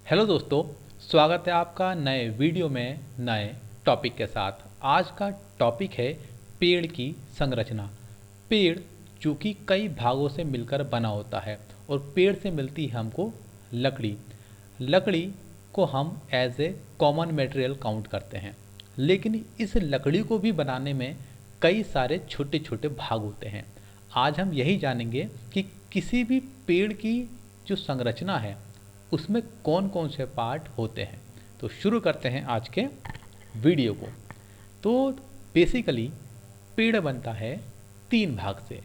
Hello दोस्तों, स्वागत है आपका नए वीडियो में नए टॉपिक के साथ। आज का टॉपिक है पेड़ की संरचना। पेड़ चूँकि कई भागों से मिलकर बना होता है और पेड़ से मिलती है हमको लकड़ी। लकड़ी को हम as a common material count करते हैं, लेकिन इस लकड़ी को भी बनाने में कई सारे छोटे छोटे भाग होते हैं। आज हम यही जानेंगे कि किसी भी पेड़ की जो संरचना है उसमें कौन कौन से पार्ट होते हैं। तो शुरू करते हैं आज के वीडियो को। तो बेसिकली पेड़ बनता है 3 भाग से,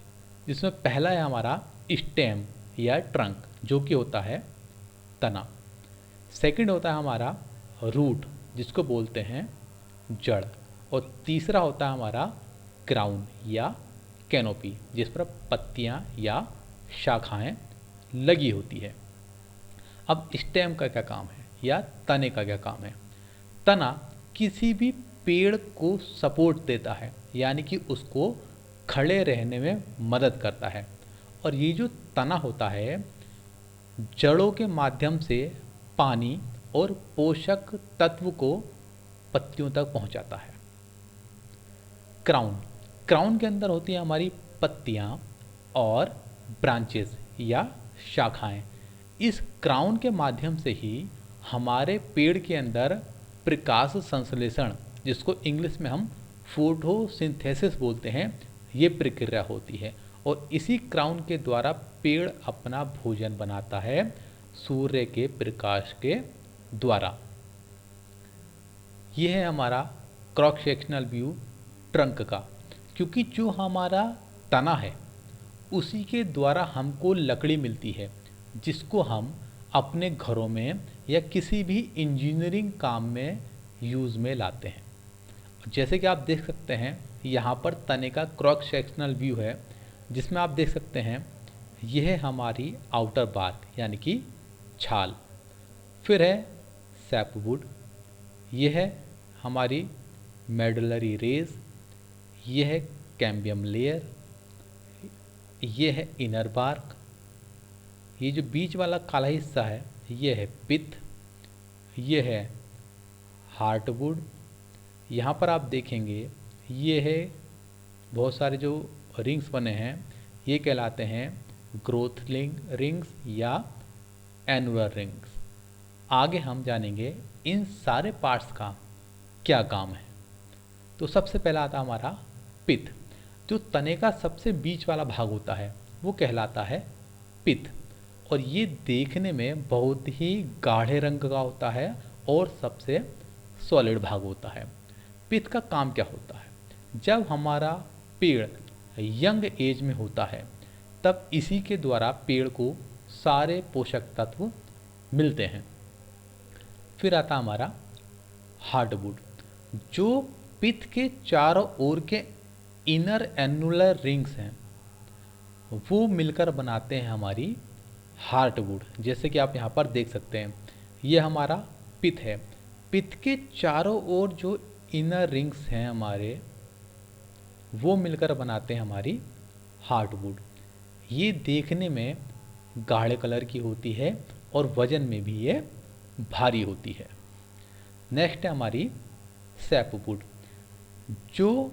जिसमें पहला है हमारा स्टेम या ट्रंक, जो कि होता है तना। सेकंड होता है हमारा रूट, जिसको बोलते हैं जड़। और तीसरा होता है हमारा क्राउन या कैनोपी, जिस पर पत्तियां या शाखाएं लगी होती है। अब स्टेम का क्या काम है या तने का क्या काम है। तना किसी भी पेड़ को सपोर्ट देता है, यानी कि उसको खड़े रहने में मदद करता है। और ये जो तना होता है जड़ों के माध्यम से पानी और पोषक तत्व को पत्तियों तक पहुंचाता है। क्राउन क्राउन के अंदर होती है हमारी पत्तियां और ब्रांचेस या शाखाएं। इस क्राउन के माध्यम से ही हमारे पेड़ के अंदर प्रकाश संश्लेषण, जिसको इंग्लिश में हम फोटोसिंथेसिस बोलते हैं, ये प्रक्रिया होती है। और इसी क्राउन के द्वारा पेड़ अपना भोजन बनाता है सूर्य के प्रकाश के द्वारा। यह है हमारा क्रॉस सेक्शनल व्यू ट्रंक का, क्योंकि जो हमारा तना है उसी के द्वारा हमको लकड़ी मिलती है, जिसको हम अपने घरों में या किसी भी इंजीनियरिंग काम में यूज़ में लाते हैं। जैसे कि आप देख सकते हैं यहाँ पर तने का क्रॉस सेक्शनल व्यू है, जिसमें आप देख सकते हैं यह हमारी आउटर बार्क यानी कि छाल। फिर है सैपवुड, यह है हमारी मेडुलरी रेज, यह है कैम्बियम लेयर, यह है इनर बार्क, ये जो बीच वाला काला हिस्सा है ये है पिथ, ये है हार्टवुड। यहाँ पर आप देखेंगे ये है बहुत सारे जो रिंग्स बने हैं, ये कहलाते हैं ग्रोथ रिंग्स या एनुलर रिंग्स। आगे हम जानेंगे इन सारे पार्ट्स का क्या काम है। तो सबसे पहला आता हमारा पिथ। जो तने का सबसे बीच वाला भाग होता है वो कहलाता है पिथ, और ये देखने में बहुत ही गाढ़े रंग का होता है और सबसे सॉलिड भाग होता है। पित्त का काम क्या होता है? जब हमारा पेड़ यंग एज में होता है तब इसी के द्वारा पेड़ को सारे पोषक तत्व मिलते हैं। फिर आता हमारा हार्डवुड, जो पित्त के चारों ओर के इनर एनुलर रिंग्स हैं वो मिलकर बनाते हैं हमारी हार्टवुड। जैसे कि आप यहाँ पर देख सकते हैं ये हमारा पिथ है। पिथ के चारों ओर जो इनर रिंग्स हैं हमारे, वो मिलकर बनाते हैं हमारी हार्टवुड। ये देखने में गाढ़े कलर की होती है और वजन में भी ये भारी होती है। नेक्स्ट है हमारी सैपवुड, जो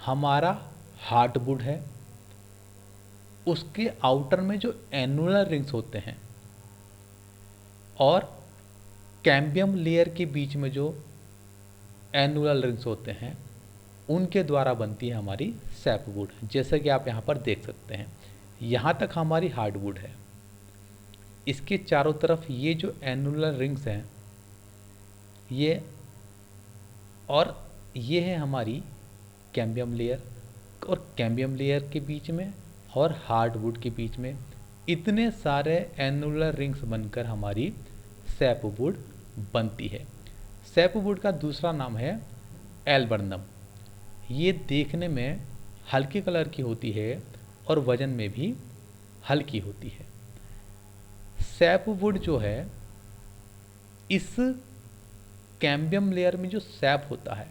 हमारा हार्टवुड है उसके आउटर में जो एनुलर रिंग्स होते हैं और कैम्बियम लेयर के बीच में जो एनुलर रिंग्स होते हैं उनके द्वारा बनती है हमारी सैपवुड। जैसे कि आप यहाँ पर देख सकते हैं यहाँ तक हमारी हार्डवुड है, इसके चारों तरफ ये जो एनुलर रिंग्स हैं ये, और ये है हमारी कैम्बियम लेयर, और कैम्बियम लेयर के बीच में और हार्डवुड के बीच में इतने सारे एनुलर रिंग्स बनकर हमारी सैपवुड बनती है। सैपवुड का दूसरा नाम है एल्बर्नम। ये देखने में हल्के कलर की होती है और वजन में भी हल्की होती है। सैपवुड जो है, इस कैम्बियम लेयर में जो सैप होता है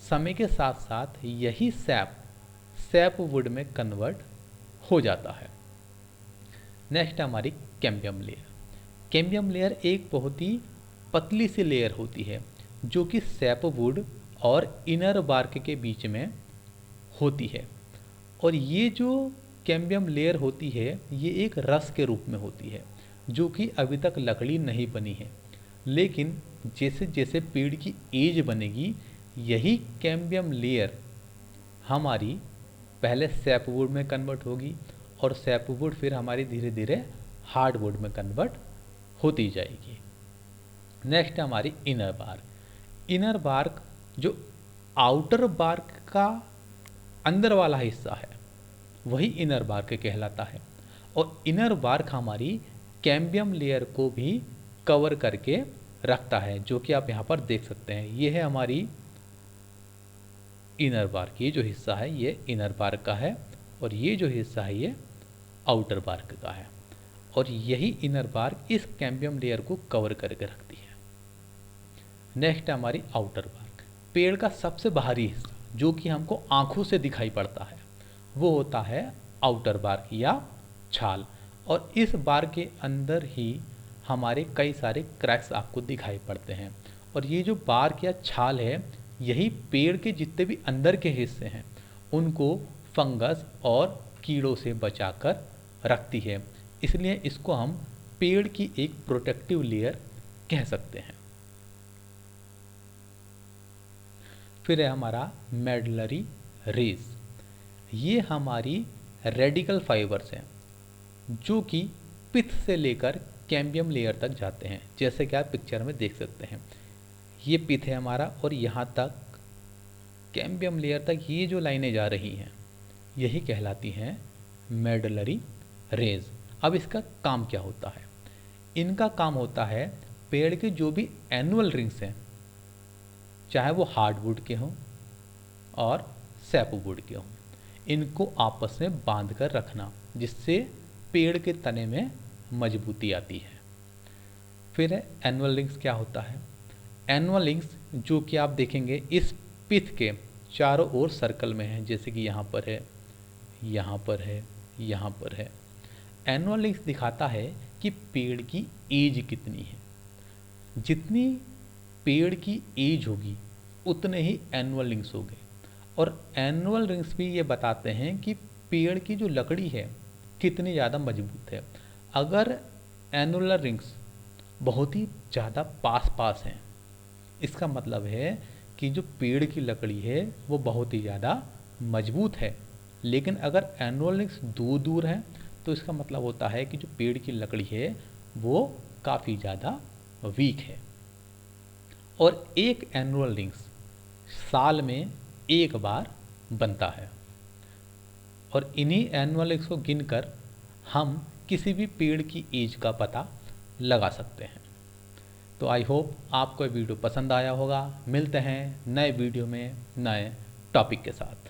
समय के साथ साथ यही सैपवुड में कन्वर्ट हो जाता है। नेक्स्ट हमारी कैम्बियम लेयर। कैम्बियम लेयर एक बहुत ही पतली सी लेयर होती है जो कि सैपवुड और इनर बार्क के बीच में होती है। और ये जो कैम्बियम लेयर होती है ये एक रस के रूप में होती है जो कि अभी तक लकड़ी नहीं बनी है, लेकिन जैसे जैसे पेड़ की एज बनेगी यही कैम्बियम लेयर हमारी पहले सैपवुड में कन्वर्ट होगी और सैपवुड फिर हमारी धीरे धीरे हार्डवुड में कन्वर्ट होती जाएगी। नेक्स्ट है हमारी इनर बार्क। इनर बार्क जो आउटर बार्क का अंदर वाला हिस्सा है वही इनर बार्क कहलाता है। और इनर बार्क हमारी कैम्बियम लेयर को भी कवर करके रखता है, जो कि आप यहाँ पर देख सकते हैं। ये है हमारी इनर बार्क, ये जो हिस्सा है ये इनर बार्क का है और ये जो हिस्सा है ये आउटर बार्क का है। और यही इनर बार्क इस कैम्बियम लेयर को कवर करके रखती है। नेक्स्ट है हमारी आउटर बार्क। पेड़ का सबसे बाहरी हिस्सा जो कि हमको आंखों से दिखाई पड़ता है वो होता है आउटर बार्क या छाल। और इस बार्क के अंदर ही हमारे कई सारे क्रैक्स आपको दिखाई पड़ते हैं। और ये जो बार्क या छाल है यही पेड़ के जितने भी अंदर के हिस्से हैं उनको फंगस और कीड़ों से बचाकर रखती है, इसलिए इसको हम पेड़ की एक प्रोटेक्टिव लेयर कह सकते हैं। फिर है हमारा मेडलरी रेज। ये हमारी रेडिकल फाइबर्स हैं जो कि पिथ से लेकर कैम्बियम लेयर तक जाते हैं, जैसे कि आप पिक्चर में देख सकते हैं। ये पिथ है हमारा और यहाँ तक कैम्बियम लेयर तक ये जो लाइनें जा रही हैं यही कहलाती हैं मेडलरी रेज। अब इसका काम क्या होता है? इनका काम होता है पेड़ के जो भी एनुअल रिंग्स हैं, चाहे वो हार्डवुड के हों और सैपवुड के हों, इनको आपस में बांध कर रखना, जिससे पेड़ के तने में मजबूती आती है। फिर है एनुअल रिंग्स। क्या होता है? एनुअल रिंग्स जो कि आप देखेंगे इस पिथ के चारों ओर सर्कल में है, जैसे कि यहाँ पर है, यहाँ पर है, यहाँ पर है। एनुअल रिंग्स दिखाता है कि पेड़ की एज कितनी है। जितनी पेड़ की एज होगी उतने ही एनुअल रिंग्स होंगे। और एनुअल रिंग्स भी ये बताते हैं कि पेड़ की जो लकड़ी है कितनी ज़्यादा मजबूत है। अगर एनुअल रिंग्स बहुत ही ज़्यादा पास पास हैं, इसका मतलब है कि जो पेड़ की लकड़ी है वो बहुत ही ज़्यादा मजबूत है। लेकिन अगर एनुअल रिंग्स दूर दूर हैं तो इसका मतलब होता है कि जो पेड़ की लकड़ी है वो काफ़ी ज़्यादा वीक है। और एक एनुअल रिंग्स साल में एक बार बनता है और इन्हीं एनुअल रिंग्स को गिनकर हम किसी भी पेड़ की एज का पता लगा सकते हैं। तो आई होप आपको ये वीडियो पसंद आया होगा। मिलते हैं नए वीडियो में नए टॉपिक के साथ।